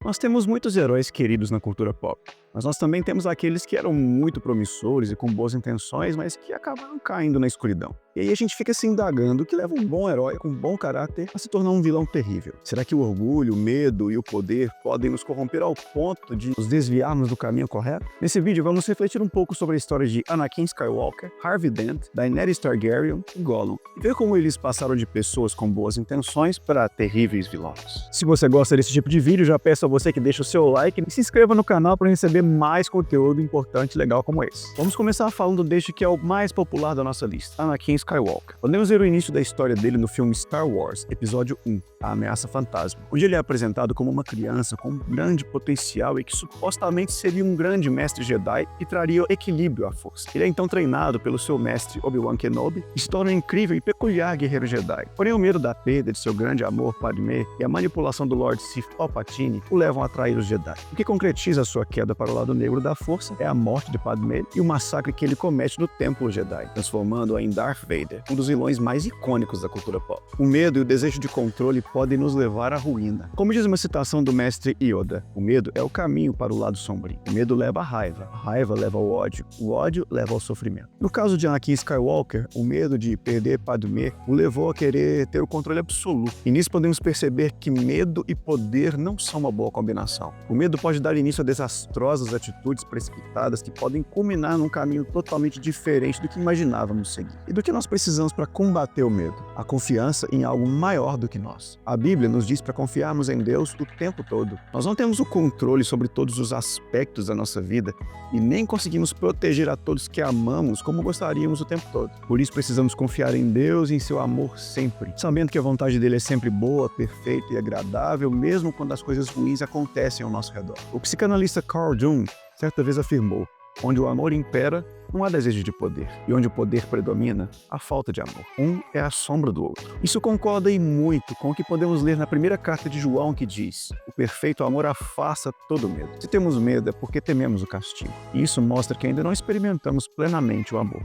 Nós temos muitos heróis queridos na cultura pop, mas nós também temos aqueles que eram muito promissores e com boas intenções, mas que acabaram caindo na escuridão. E aí a gente fica se indagando o que leva um bom herói com bom caráter a se tornar um vilão terrível. Será que o orgulho, o medo e o poder podem nos corromper ao ponto de nos desviarmos do caminho correto? Nesse vídeo vamos refletir um pouco sobre a história de Anakin Skywalker, Harvey Dent, Daenerys Targaryen e Gollum, e ver como eles passaram de pessoas com boas intenções para terríveis vilões. Se você gosta desse tipo de vídeo, já peço a você que deixe o seu like e se inscreva no canal para receber mais conteúdo importante e legal como esse. Vamos começar falando deste que é o mais popular da nossa lista, Anakin Skywalker. Podemos ver o início da história dele no filme Star Wars, episódio 1, A Ameaça Fantasma, onde ele é apresentado como uma criança com um grande potencial e que supostamente seria um grande mestre Jedi e traria equilíbrio à força. Ele é então treinado pelo seu mestre Obi-Wan Kenobi e se torna um incrível e peculiar guerreiro Jedi. Porém, o medo da perda de seu grande amor Padmé e a manipulação do Lord Sith Palpatine o levam a trair os Jedi. O que concretiza a sua queda para o lado negro da força é a morte de Padmé e o massacre que ele comete no Templo Jedi, transformando-a em Darth Vader, um dos vilões mais icônicos da cultura pop. O medo e o desejo de controle podem nos levar à ruína. Como diz uma citação do mestre Yoda, o medo é o caminho para o lado sombrio. O medo leva à raiva, a raiva leva ao ódio, o ódio leva ao sofrimento. No caso de Anakin Skywalker, o medo de perder Padmé o levou a querer ter o controle absoluto. E nisso podemos perceber que medo e poder não são uma boa combinação. O medo pode dar início a desastrosas atitudes precipitadas que podem culminar num caminho totalmente diferente do que imaginávamos seguir. E do que nós precisamos para combater o medo? A confiança em algo maior do que nós. A Bíblia nos diz para confiarmos em Deus o tempo todo. Nós não temos o controle sobre todos os aspectos da nossa vida e nem conseguimos proteger a todos que amamos como gostaríamos o tempo todo. Por isso precisamos confiar em Deus e em seu amor sempre, sabendo que a vontade dele é sempre boa, perfeita e agradável, mesmo quando as coisas ruins acontecem ao nosso redor. O psicanalista Carl Jung certa vez afirmou: onde o amor impera, não há desejo de poder. E onde o poder predomina, há falta de amor. Um é a sombra do outro. Isso concorda e muito com o que podemos ler na primeira carta de João, que diz: o perfeito amor afasta todo medo. Se temos medo é porque tememos o castigo. E isso mostra que ainda não experimentamos plenamente o amor.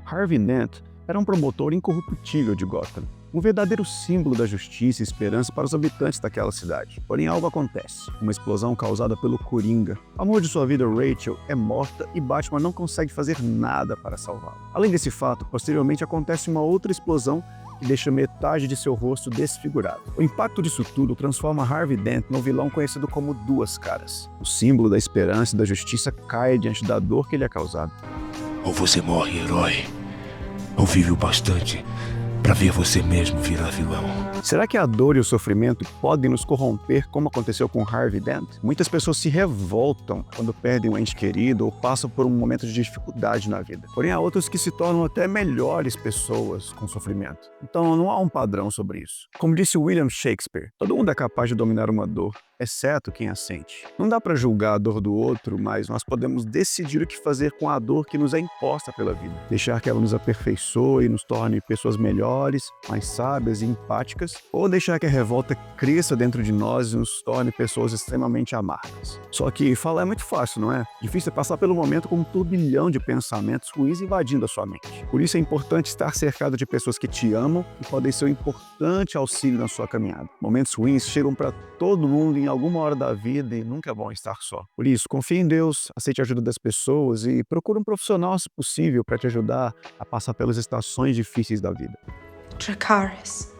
Harvey Dent era um promotor incorruptível de Gotham, um verdadeiro símbolo da justiça e esperança para os habitantes daquela cidade. Porém, algo acontece. Uma explosão causada pelo Coringa. O amor de sua vida, Rachel, é morta e Batman não consegue fazer nada para salvá-la. Além desse fato, posteriormente acontece uma outra explosão que deixa metade de seu rosto desfigurado. O impacto disso tudo transforma Harvey Dent no vilão conhecido como Duas Caras. O símbolo da esperança e da justiça cai diante da dor que lhe é causada. Ou você morre herói, ou vive o bastante para ver você mesmo virar vilão. Será que a dor e o sofrimento podem nos corromper, como aconteceu com Harvey Dent? Muitas pessoas se revoltam quando perdem um ente querido ou passam por um momento de dificuldade na vida. Porém, há outros que se tornam até melhores pessoas com sofrimento. Então, não há um padrão sobre isso. Como disse William Shakespeare, todo mundo é capaz de dominar uma dor, exceto quem a sente. Não dá para julgar a dor do outro, mas nós podemos decidir o que fazer com a dor que nos é imposta pela vida. Deixar que ela nos aperfeiçoe e nos torne pessoas melhores, mais sábias e empáticas, ou deixar que a revolta cresça dentro de nós e nos torne pessoas extremamente amargas. Só que falar é muito fácil, não é? Difícil é passar pelo momento com um turbilhão de pensamentos ruins invadindo a sua mente. Por isso é importante estar cercado de pessoas que te amam e podem ser um importante auxílio na sua caminhada. Momentos ruins chegam para todo mundo em alguma hora da vida e nunca é bom estar só. Por isso, confie em Deus, aceite a ajuda das pessoas e procure um profissional, se possível, para te ajudar a passar pelas estações difíceis da vida. Dracarys.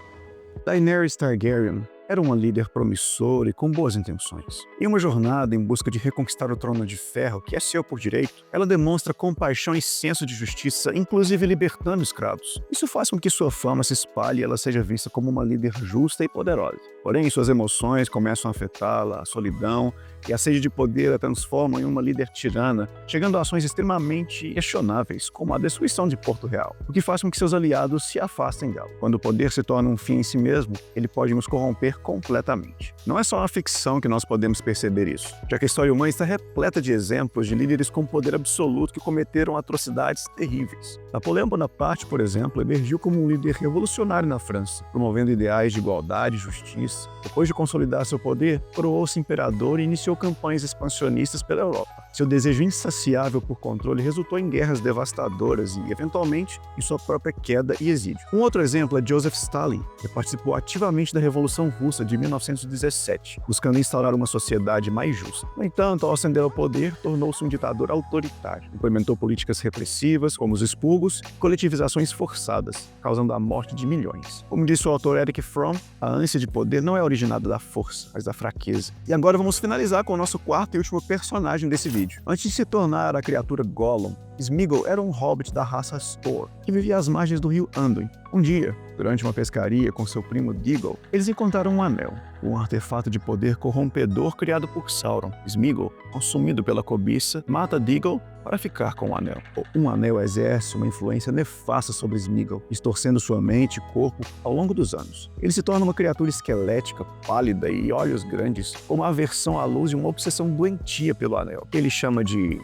Daenerys Targaryen era uma líder promissora e com boas intenções. Em uma jornada em busca de reconquistar o trono de ferro, que é seu por direito, ela demonstra compaixão e senso de justiça, inclusive libertando escravos. Isso faz com que sua fama se espalhe e ela seja vista como uma líder justa e poderosa. Porém, suas emoções começam a afetá-la, a solidão e a sede de poder a transformam em uma líder tirana, chegando a ações extremamente questionáveis, como a destruição de Porto Real, o que faz com que seus aliados se afastem dela. Quando o poder se torna um fim em si mesmo, ele pode nos corromper poder completamente. Não é só na ficção que nós podemos perceber isso, já que a história humana está repleta de exemplos de líderes com poder absoluto que cometeram atrocidades terríveis. Napoleão Bonaparte, por exemplo, emergiu como um líder revolucionário na França, promovendo ideais de igualdade e justiça. Depois de consolidar seu poder, coroou-se imperador e iniciou campanhas expansionistas pela Europa. Seu desejo insaciável por controle resultou em guerras devastadoras e, eventualmente, em sua própria queda e exílio. Um outro exemplo é Joseph Stalin, que participou ativamente da Revolução Russa de 1917, buscando instaurar uma sociedade mais justa. No entanto, ao ascender ao poder, tornou-se um ditador autoritário. Implementou políticas repressivas, como os expurgos e coletivizações forçadas, causando a morte de milhões. Como disse o autor Erich Fromm, a ânsia de poder não é originada da força, mas da fraqueza. E agora vamos finalizar com o nosso quarto e último personagem desse vídeo. Antes de se tornar a criatura Gollum, Sméagol era um hobbit da raça Stoor, que vivia às margens do rio Anduin. Um dia, durante uma pescaria com seu primo Déagol, eles encontraram um anel, um artefato de poder corrompedor criado por Sauron. Sméagol, consumido pela cobiça, mata Déagol para ficar com o anel. Um anel exerce uma influência nefasta sobre Sméagol, distorcendo sua mente e corpo ao longo dos anos. Ele se torna uma criatura esquelética, pálida e olhos grandes, com uma aversão à luz e uma obsessão doentia pelo anel, que ele chama de...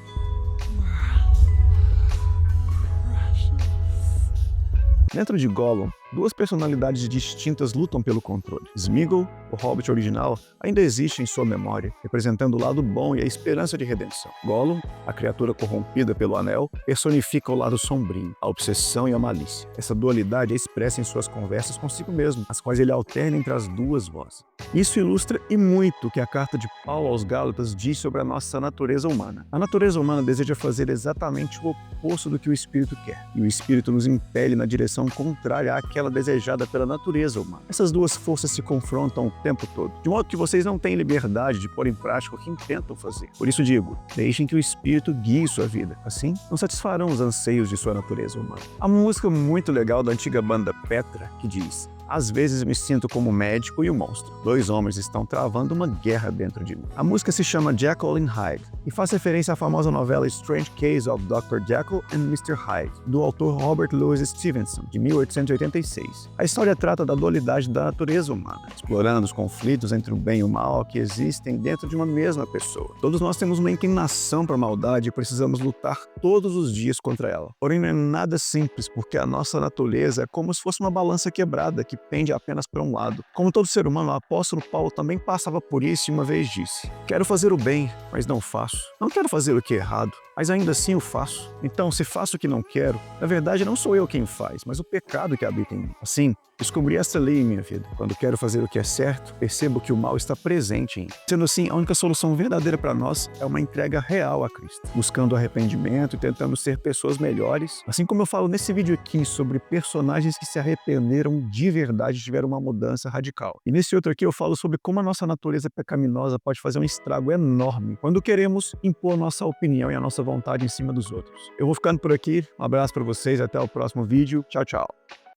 Dentro de Gollum, duas personalidades distintas lutam pelo controle. Sméagol, o Hobbit original, ainda existe em sua memória, representando o lado bom e a esperança de redenção. Gollum, a criatura corrompida pelo Anel, personifica o lado sombrio, a obsessão e a malícia. Essa dualidade é expressa em suas conversas consigo mesmo, as quais ele alterna entre as duas vozes. Isso ilustra e muito o que a carta de Paulo aos Gálatas diz sobre a nossa natureza humana. A natureza humana deseja fazer exatamente o oposto do que o espírito quer, e o espírito nos impele na direção contrária àquela desejada pela natureza humana. Essas duas forças se confrontam o tempo todo, de modo que vocês não têm liberdade de pôr em prática o que intentam fazer. Por isso digo, deixem que o espírito guie sua vida. Assim, não satisfarão os anseios de sua natureza humana. Há uma música muito legal da antiga banda Petra que diz: às vezes me sinto como o médico e o monstro. Dois homens estão travando uma guerra dentro de mim. A música se chama Jekyll and Hyde e faz referência à famosa novela Strange Case of Dr. Jekyll and Mr. Hyde, do autor Robert Louis Stevenson, de 1886. A história trata da dualidade da natureza humana, explorando os conflitos entre o bem e o mal que existem dentro de uma mesma pessoa. Todos nós temos uma inclinação para a maldade e precisamos lutar todos os dias contra ela. Porém, não é nada simples, porque a nossa natureza é como se fosse uma balança quebrada que pende apenas para um lado. Como todo ser humano, o apóstolo Paulo também passava por isso e uma vez disse: quero fazer o bem, mas não faço. Não quero fazer o que é errado, mas ainda assim o faço. Então, se faço o que não quero, na verdade não sou eu quem faz, mas o pecado que habita em mim. Assim, descobri essa lei em minha vida. Quando quero fazer o que é certo, percebo que o mal está presente em mim. Sendo assim, a única solução verdadeira para nós é uma entrega real a Cristo, buscando arrependimento e tentando ser pessoas melhores. Assim como eu falo nesse vídeo aqui sobre personagens que se arrependeram de verdade e tiveram uma mudança radical. E nesse outro aqui eu falo sobre como a nossa natureza pecaminosa pode fazer um estrago enorme quando queremos impor nossa opinião e a nossa vontade em cima dos outros. Eu vou ficando por aqui. Um abraço para vocês, até o próximo vídeo. Tchau, tchau.